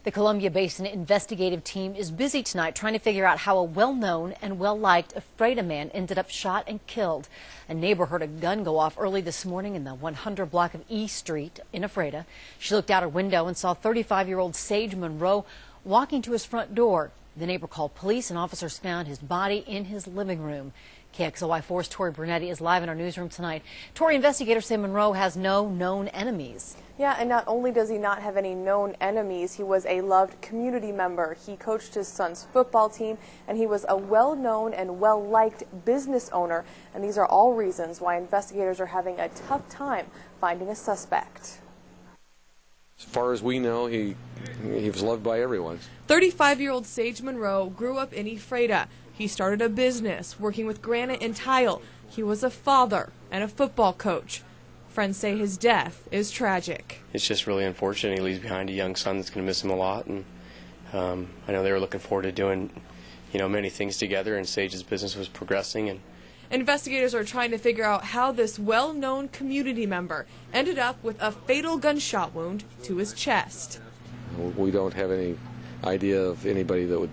The Columbia Basin investigative team is busy tonight trying to figure out how a well-known and well-liked Ephrata man ended up shot and killed. A neighbor heard a gun go off early this morning in the 100 block of E Street in Ephrata. She looked out her window and saw 35-year-old Sage Monroe walking to his front door. The neighbor called police and officers found his body in his living room. KXLY4's Tori Brunetti is live in our newsroom tonight. Tori, investigators say Monroe has no known enemies. Yeah, and not only does he not have any known enemies, he was a loved community member. He coached his son's football team, and he was a well-known and well-liked business owner. And these are all reasons why investigators are having a tough time finding a suspect. As far as we know, he was loved by everyone. 35-year-old Sage Monroe grew up in Ephrata. He started a business working with granite and tile. He was a father and a football coach. Friends say his death is tragic. It's just really unfortunate. He leaves behind a young son that's going to miss him a lot. And I know they were looking forward to doing, many things together, and Sage's business was progressing. And investigators are trying to figure out how this well-known community member ended up with a fatal gunshot wound to his chest. We don't have any idea of anybody that would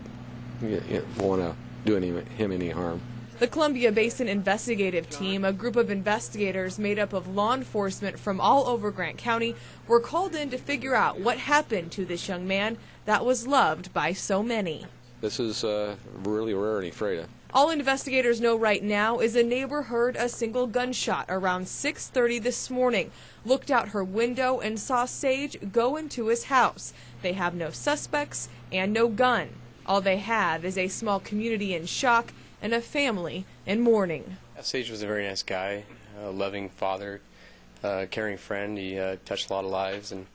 want to do him any harm. The Columbia Basin investigative team, a group of investigators made up of law enforcement from all over Grant County, were called in to figure out what happened to this young man that was loved by so many. This is really rare in Ephrata. All investigators know right now is a neighbor heard a single gunshot around 6:30 this morning, looked out her window and saw Sage go into his house. They have no suspects and no gun. All they have is a small community in shock and a family in mourning. Sage was a very nice guy, a loving father, caring friend. He touched a lot of lives. And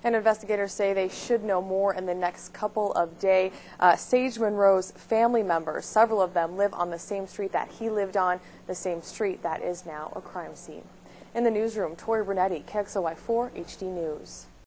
investigators say they should know more in the next couple of days. Sage Monroe's family members, several of them live on the same street that he lived on, the same street that is now a crime scene. In the newsroom, Tori Brunetti, KXLY4 HD News.